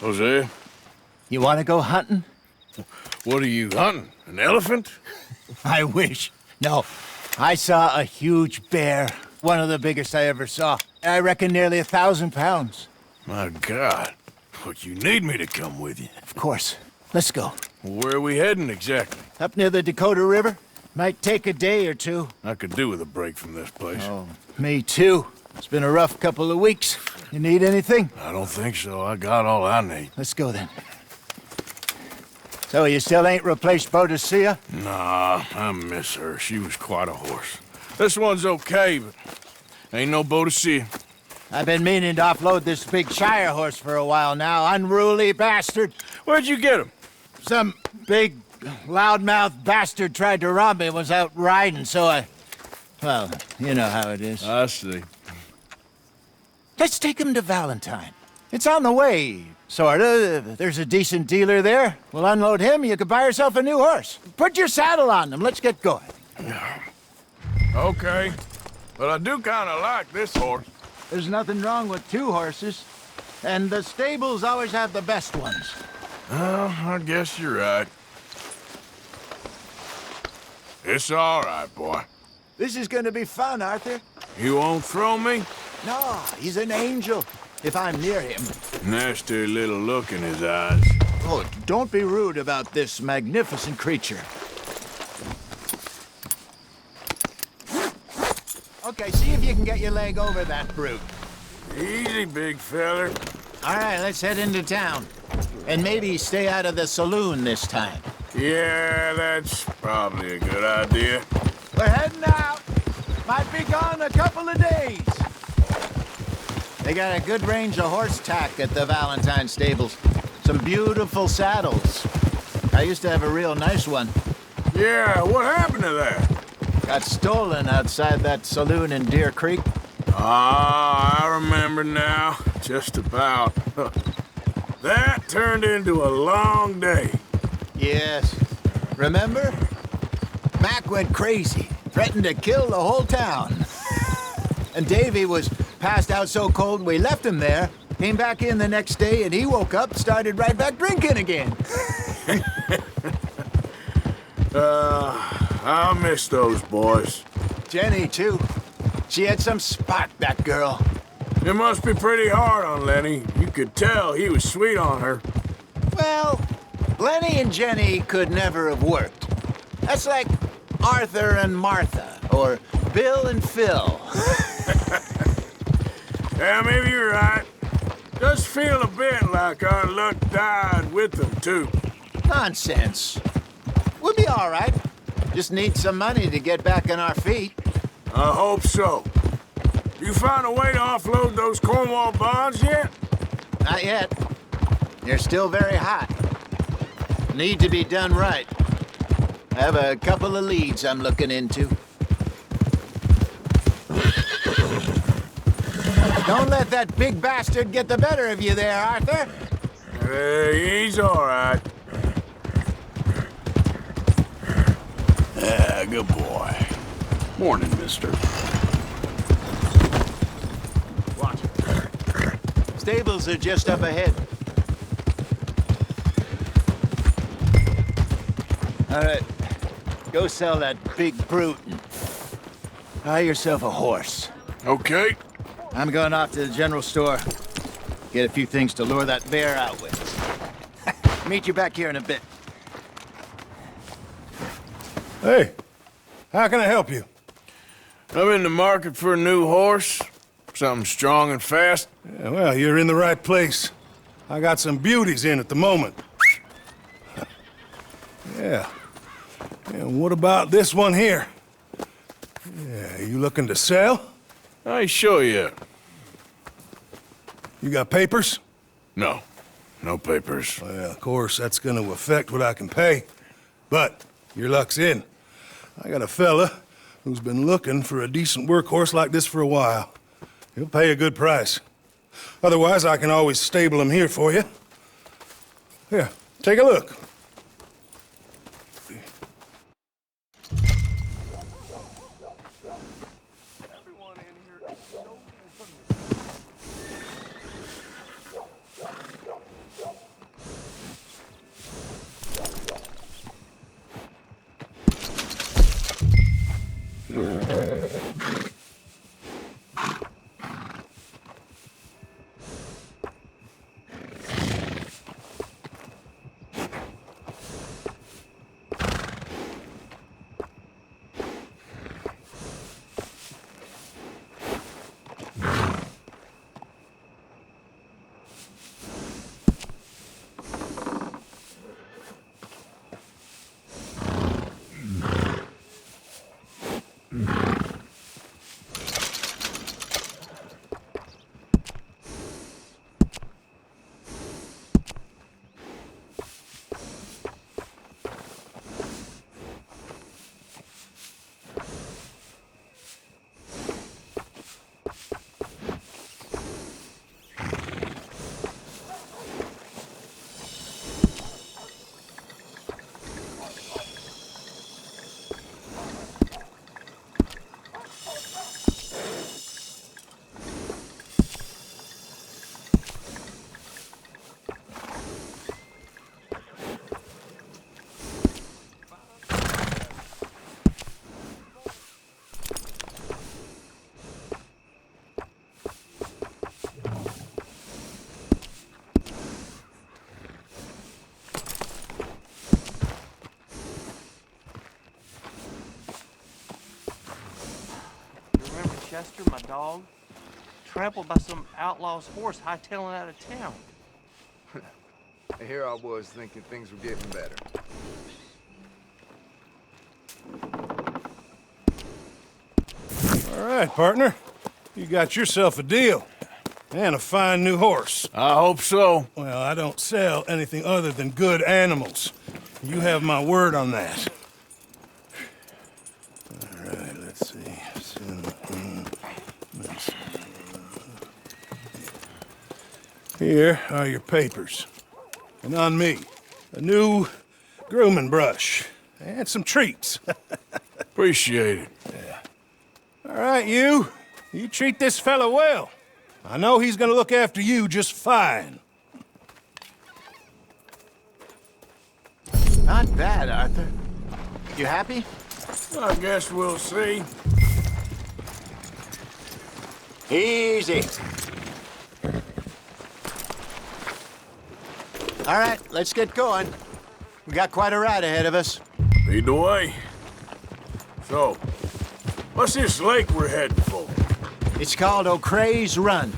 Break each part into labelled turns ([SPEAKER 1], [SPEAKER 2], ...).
[SPEAKER 1] Jose,
[SPEAKER 2] You want to go hunting?
[SPEAKER 1] what are you hunting? An elephant?
[SPEAKER 2] I wish. No, I saw a huge bear. One of the biggest I ever saw. I reckon nearly 1,000 pounds.
[SPEAKER 1] My God. What, you need me to come with you?
[SPEAKER 2] Of course. Let's go.
[SPEAKER 1] Where are we heading exactly?
[SPEAKER 2] Up near the Dakota River. Might take a day or two.
[SPEAKER 1] I could do with a break from this place.
[SPEAKER 2] Oh, me too. It's been a rough couple of weeks. You need anything?
[SPEAKER 1] I don't think so. I got all I need.
[SPEAKER 2] Let's go then. So you still ain't replaced Boadicea?
[SPEAKER 1] Nah, I miss her. She was quite a horse. This one's okay, but ain't no Boadicea.
[SPEAKER 2] I've been meaning to offload this big Shire horse for a while now. Unruly bastard.
[SPEAKER 1] Where'd you get him?
[SPEAKER 2] Some big, loudmouth bastard tried to rob me and was out riding, so I... Well, you know how it is.
[SPEAKER 1] I see.
[SPEAKER 2] Let's take him to Valentine. It's on the way, sorta. There's a decent dealer there. We'll unload him, you could buy yourself a new horse. Put your saddle on him, let's get going.
[SPEAKER 1] Okay. But I do kind of like this horse.
[SPEAKER 2] There's nothing wrong with two horses. And the stables always have the best ones.
[SPEAKER 1] Well, I guess you're right. It's all right, boy.
[SPEAKER 2] This is gonna be fun, Arthur.
[SPEAKER 1] You won't throw me?
[SPEAKER 2] No, he's an angel. If I'm near him.
[SPEAKER 1] Nasty little look in his eyes.
[SPEAKER 2] Oh, don't be rude about this magnificent creature. Okay, see if you can get your leg over that brute.
[SPEAKER 1] Easy, big feller.
[SPEAKER 2] All right, let's head into town. And maybe stay out of the saloon this time.
[SPEAKER 1] Yeah, that's probably a good idea.
[SPEAKER 2] We're heading out. Might be gone a couple of days. They got a good range of horse tack at the Valentine stables. Some beautiful saddles. I used to have a real nice one.
[SPEAKER 1] Yeah, what happened to that?
[SPEAKER 2] Got stolen outside that saloon in Deer Creek.
[SPEAKER 1] Ah, I remember now. Just about. That turned into a long day.
[SPEAKER 2] Yes. Remember? Mac went crazy. Threatened to kill the whole town. And Davy was passed out so cold we left him there. Came back in the next day and he woke up, started right back drinking again.
[SPEAKER 1] I miss those boys.
[SPEAKER 2] Jenny, too. She had some spot, that girl.
[SPEAKER 1] It must be pretty hard on Lenny. You could tell he was sweet on her.
[SPEAKER 2] Well, Lenny and Jenny could never have worked. That's like Arthur and Martha, or Bill and Phil.
[SPEAKER 1] Yeah, maybe you're right. Does feel a bit like our luck died with them, too.
[SPEAKER 2] Nonsense. We'll be all right. Just need some money to get back on our feet.
[SPEAKER 1] I hope so. You found a way to offload those Cornwall bonds yet?
[SPEAKER 2] Not yet. They're still very hot. Need to be done right. I have a couple of leads I'm looking into. Don't let that big bastard get the better of you there, Arthur.
[SPEAKER 1] Hey, he's all right. Yeah, good boy.
[SPEAKER 3] Morning, mister.
[SPEAKER 2] Watch. Stables are just up ahead. All right. Go sell that big brute and buy yourself a horse.
[SPEAKER 1] Okay.
[SPEAKER 2] I'm going off to the general store. Get a few things to lure that bear out with. Meet you back here in a bit.
[SPEAKER 4] Hey, how can I help you?
[SPEAKER 1] I'm in the market for a new horse. Something strong and fast.
[SPEAKER 4] Yeah, well, you're in the right place. I got some beauties in at the moment. Yeah. And what about this one here? Yeah, you looking to sell?
[SPEAKER 1] I show you.
[SPEAKER 4] You got papers?
[SPEAKER 1] No. No papers.
[SPEAKER 4] Well, of course, that's gonna affect what I can pay. But your luck's in. I got a fella who's been looking for a decent workhorse like this for a while. He'll pay a good price. Otherwise, I can always stable him here for you. Here, take a look.
[SPEAKER 5] Chester, my dog, trampled by some outlaw's horse hightailing out of town.
[SPEAKER 6] Here I was thinking things were getting better.
[SPEAKER 4] All right, partner. You got yourself a deal. And a fine new horse.
[SPEAKER 1] I hope so.
[SPEAKER 4] Well, I don't sell anything other than good animals. You have my word on that. All right, let's see. Here are your papers. And on me, a new grooming brush. And some treats.
[SPEAKER 1] Appreciate it.
[SPEAKER 4] All right, you treat this fella well. I know he's gonna look after you just fine.
[SPEAKER 2] Not bad, Arthur. You happy?
[SPEAKER 1] I guess we'll see.
[SPEAKER 2] Easy. All right, let's get going. We got quite a ride ahead of us.
[SPEAKER 1] Lead the way. So, what's this lake we're heading for?
[SPEAKER 2] It's called O'Creagh's Run,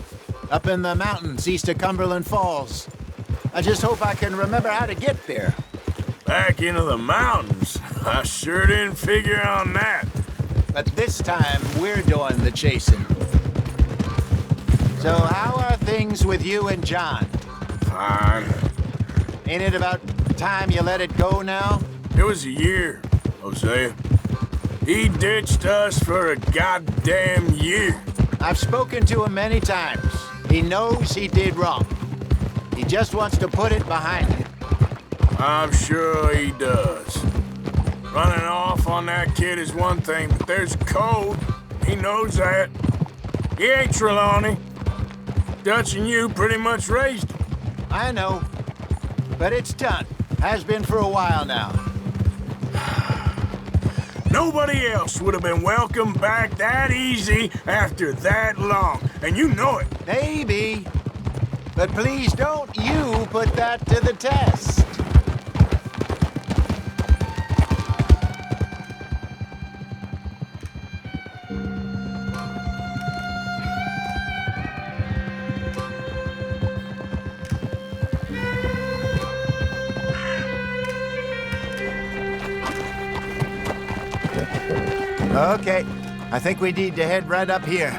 [SPEAKER 2] up in the mountains east of Cumberland Falls. I just hope I can remember how to get there.
[SPEAKER 1] Back into the mountains? I sure didn't figure on that.
[SPEAKER 2] But this time, we're doing the chasing. So how are things with you and John?
[SPEAKER 1] Fine.
[SPEAKER 2] Ain't it about time you let it go now?
[SPEAKER 1] It was a year, Hosea. He ditched us for a goddamn year.
[SPEAKER 2] I've spoken to him many times. He knows he did wrong. He just wants to put it behind him.
[SPEAKER 1] I'm sure he does. Running off on that kid is one thing, but there's code. He knows that. He ain't Trelawney. Dutch and you pretty much raised him.
[SPEAKER 2] I know. But it's done. Has been for a while now.
[SPEAKER 1] Nobody else would have been welcomed back that easy after that long, and you know it.
[SPEAKER 2] Maybe. But please don't you put that to the test. Okay, I think we need to head right up here.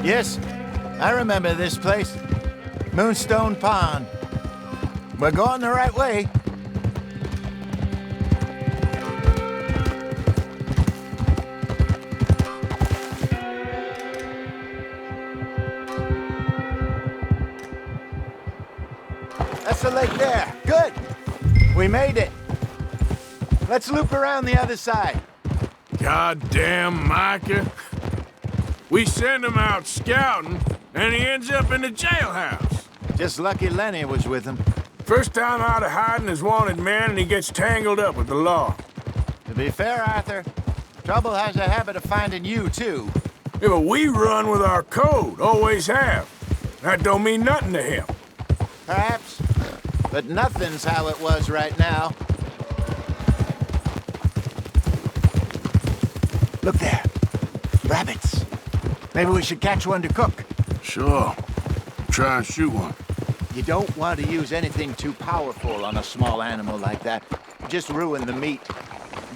[SPEAKER 2] Yes, I remember this place. Moonstone Pond. We're going the right way. That's the lake there. Good. We made it. Let's loop around the other side.
[SPEAKER 1] Goddamn Micah. We send him out scouting, and he ends up in the jailhouse.
[SPEAKER 2] Just lucky Lenny was with him.
[SPEAKER 1] First time out of hiding as wanted man, and he gets tangled up with the law.
[SPEAKER 2] To be fair, Arthur, trouble has a habit of finding you, too.
[SPEAKER 1] Yeah, but we run with our code, always have. That don't mean nothing to him.
[SPEAKER 2] Perhaps, but nothing's how it was right now. Look there. Rabbits. Maybe we should catch one to cook.
[SPEAKER 1] Sure. Try and shoot one.
[SPEAKER 2] You don't want to use anything too powerful on a small animal like that. Just ruin the meat.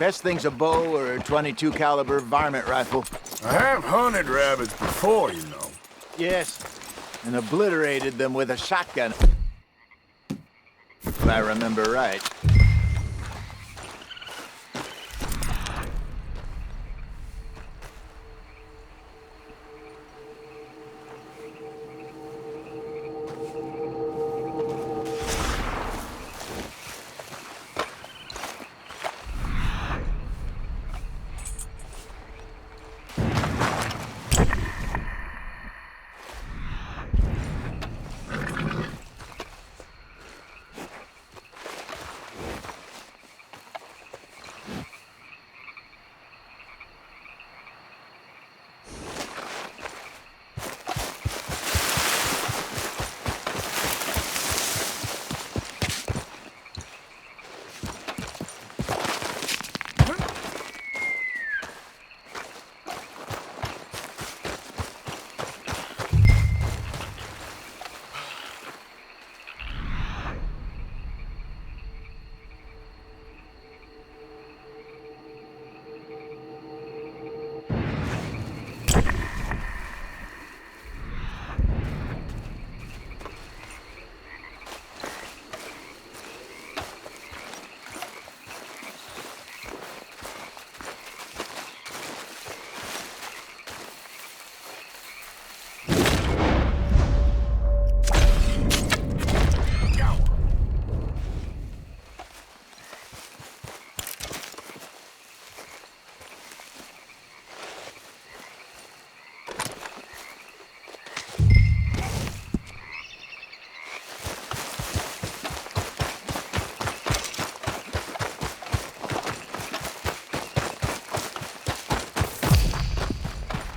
[SPEAKER 2] Best thing's a bow or a .22 caliber varmint rifle.
[SPEAKER 1] I have hunted rabbits before, you know.
[SPEAKER 2] Yes, and obliterated them with a shotgun. If I remember right.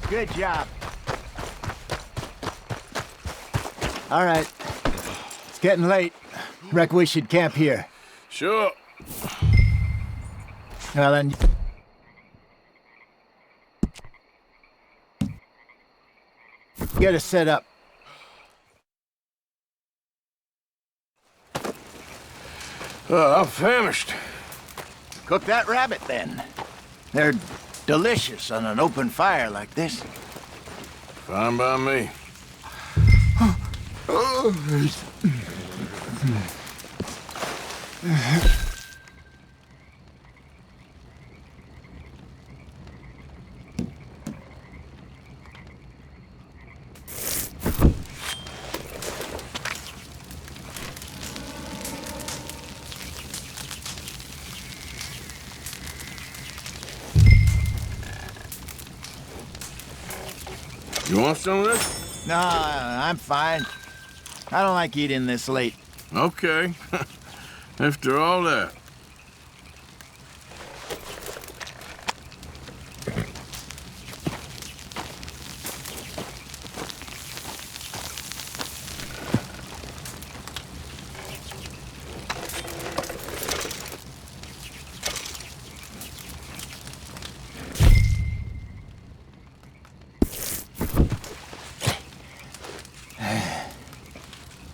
[SPEAKER 2] Good job. All right. It's getting late. Reckon we should camp here.
[SPEAKER 1] Sure.
[SPEAKER 2] Well, then... get us set up.
[SPEAKER 1] I'm famished.
[SPEAKER 2] Cook that rabbit, then. They're delicious on an open fire like this.
[SPEAKER 1] Fine by me. You want some of this?
[SPEAKER 2] No, I'm fine. I don't like eating this late.
[SPEAKER 1] Okay. After all that.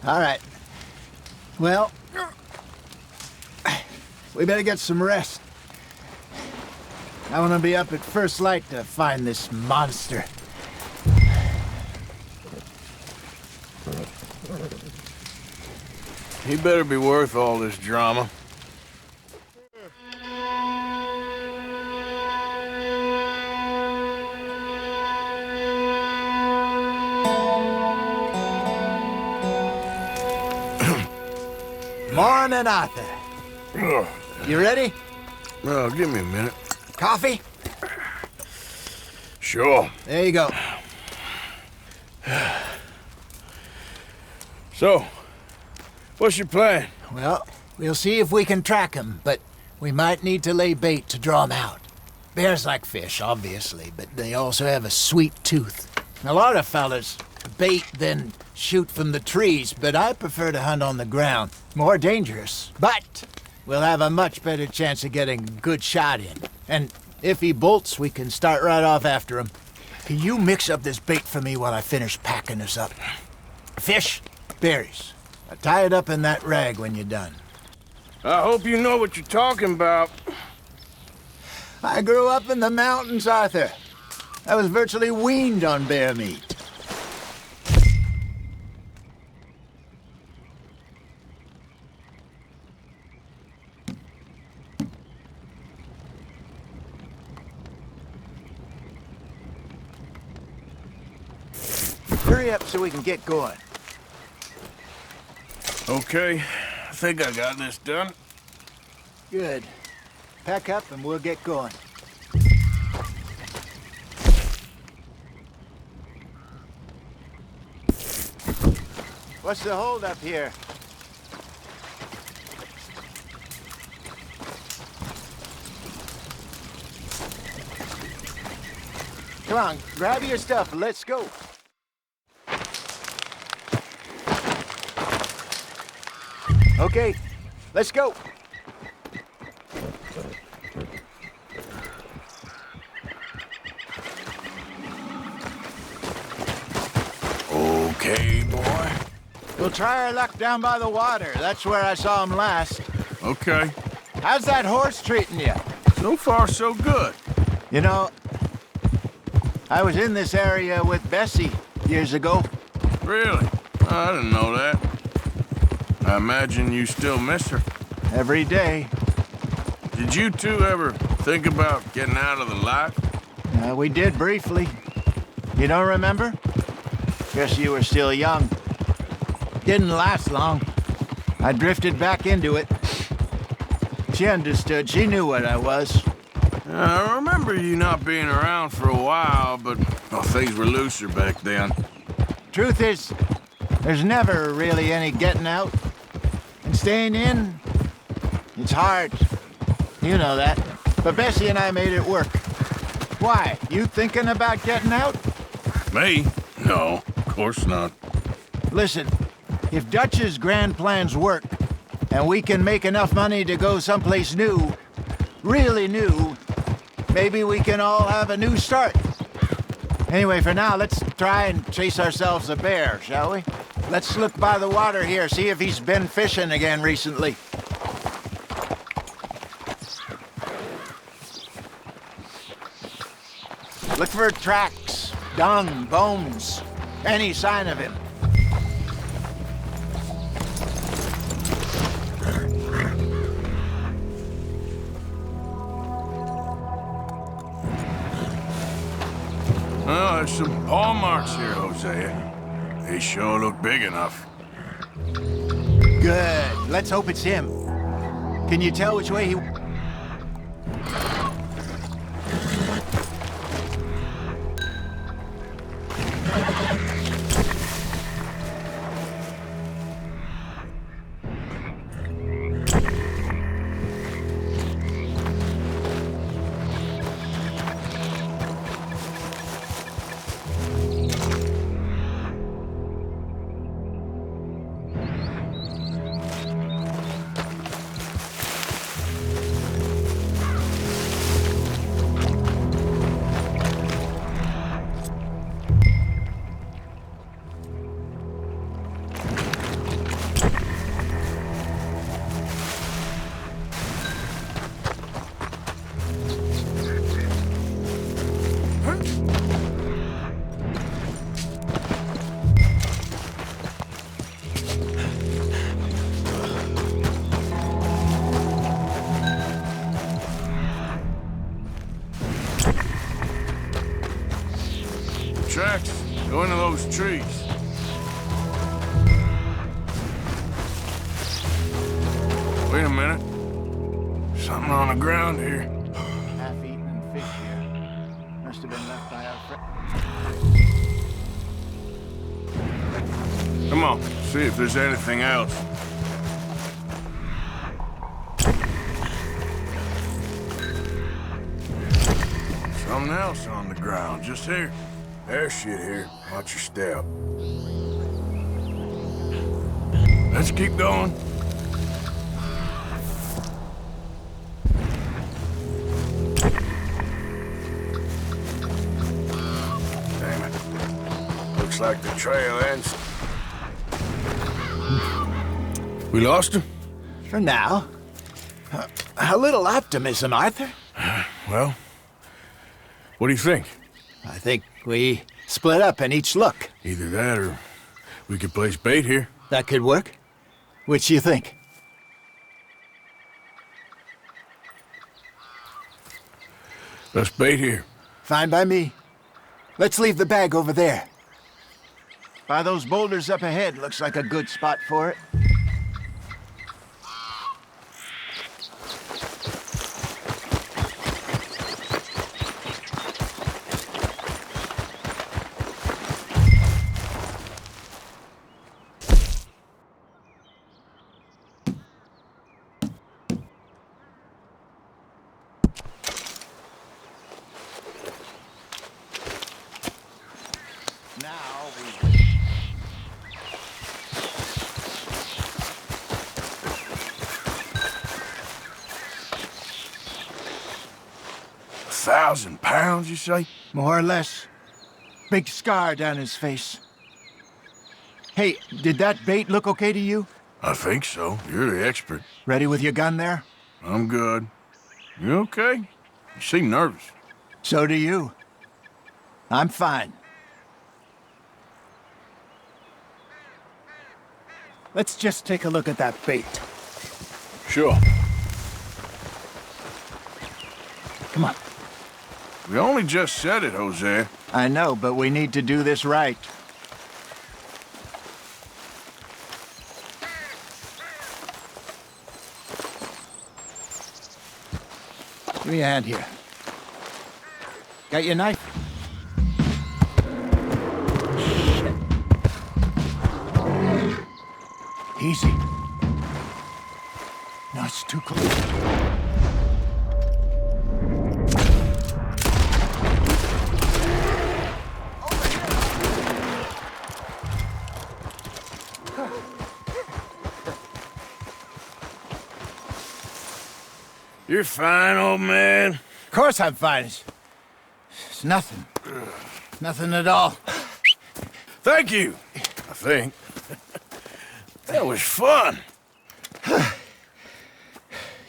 [SPEAKER 2] All right. Well, we better get some rest. I want to be up at first light to find this monster.
[SPEAKER 1] He better be worth all this drama.
[SPEAKER 2] Morning, Arthur. You ready?
[SPEAKER 1] Well, give me a minute.
[SPEAKER 2] Coffee?
[SPEAKER 1] Sure.
[SPEAKER 2] There you go.
[SPEAKER 1] So, what's your plan?
[SPEAKER 2] Well, we'll see if we can track him, but we might need to lay bait to draw him out. Bears like fish, obviously, but they also have a sweet tooth. A lot of fellas bait, then shoot from the trees, but I prefer to hunt on the ground. More dangerous, but we'll have a much better chance of getting a good shot in. And if he bolts, we can start right off after him. Can you mix up this bait for me while I finish packing this up? Fish, berries. Tie it up in that rag when you're done.
[SPEAKER 1] I hope you know what you're talking about.
[SPEAKER 2] I grew up in the mountains, Arthur. I was virtually weaned on bear meat. Hurry up so we can get going.
[SPEAKER 1] Okay, I think I got this done.
[SPEAKER 2] Good. Pack up and we'll get going. What's the hold up here? Come on, grab your stuff and let's go. Okay, let's go.
[SPEAKER 1] Okay, boy.
[SPEAKER 2] We'll try our luck down by the water. That's where I saw him last.
[SPEAKER 1] Okay.
[SPEAKER 2] How's that horse treating you?
[SPEAKER 1] So far, so good.
[SPEAKER 2] You know, I was in this area with Bessie years ago.
[SPEAKER 1] Really? I didn't know that. I imagine you still miss her.
[SPEAKER 2] Every day.
[SPEAKER 1] Did you two ever think about getting out of the life?
[SPEAKER 2] We did briefly. You don't remember? Guess you were still young. Didn't last long. I drifted back into it. She understood. She knew what I was.
[SPEAKER 1] I remember you not being around for a while, but things were looser back then.
[SPEAKER 2] Truth is, there's never really any getting out. And staying in, it's hard. You know that. But Bessie and I made it work. Why? You thinking about getting out?
[SPEAKER 1] Me? No, of course not.
[SPEAKER 2] Listen, if Dutch's grand plans work, and we can make enough money to go someplace new, really new, maybe we can all have a new start. Anyway, for now, let's try and chase ourselves a bear, shall we? Let's look by the water here, see if he's been fishing again recently. Look for tracks, dung, bones, any sign of him.
[SPEAKER 1] Oh, there's some paw marks here, Hosea. They sure look big enough.
[SPEAKER 2] Good. Let's hope it's him. Can you tell which way he...
[SPEAKER 1] Tracks, go into those trees. Wait a minute. Something on the ground here.
[SPEAKER 2] Half-eaten fish here. Must have been left by our friend.
[SPEAKER 1] Come on, see if there's anything else. Something else on the ground, just here. There's shit here. Watch your step. Let's keep going. Damn it. Looks like the trail ends. We lost him?
[SPEAKER 2] For now. A little optimism, Arthur.
[SPEAKER 1] Well, what do you think?
[SPEAKER 2] I think we split up and each look.
[SPEAKER 1] Either that or we could place bait here.
[SPEAKER 2] That could work. Which you think?
[SPEAKER 1] Let's bait here.
[SPEAKER 2] Fine by me. Let's leave the bag over there. By those boulders up ahead, looks like a good spot for it. Now we...
[SPEAKER 1] £1,000, you say?
[SPEAKER 2] More or less. Big scar down his face. Hey, did that bait look okay to you?
[SPEAKER 1] I think so. You're the expert.
[SPEAKER 2] Ready with your gun there?
[SPEAKER 1] I'm good. You okay? You seem nervous.
[SPEAKER 2] So do you. I'm fine. Let's just take a look at that bait.
[SPEAKER 1] Sure.
[SPEAKER 2] Come on.
[SPEAKER 1] We only just said it, Jose.
[SPEAKER 2] I know, but we need to do this right. Give me a hand here. Got your knife? Easy. No, it's too close.
[SPEAKER 1] You're fine, old man.
[SPEAKER 2] Of course I'm fine. It's nothing. Nothing at all.
[SPEAKER 1] Thank you, I think. That was fun.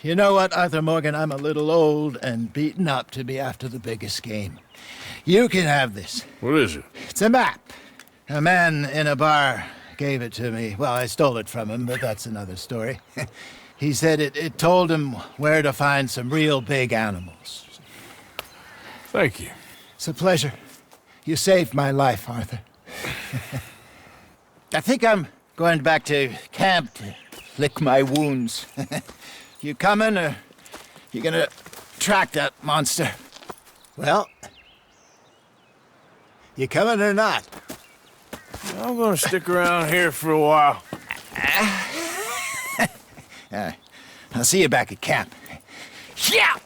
[SPEAKER 2] You know what, Arthur Morgan? I'm a little old and beaten up to be after the biggest game. You can have this.
[SPEAKER 1] What is it?
[SPEAKER 2] It's a map. A man in a bar gave it to me. Well, I stole it from him, but that's another story. He said it told him where to find some real big animals.
[SPEAKER 1] Thank you.
[SPEAKER 2] It's a pleasure. You saved my life, Arthur. I think I'm going back to camp to lick my wounds. You coming, or you gonna track that monster? Well, you coming or not?
[SPEAKER 1] I'm gonna stick around here for a while.
[SPEAKER 2] I'll see you back at camp. Yeah!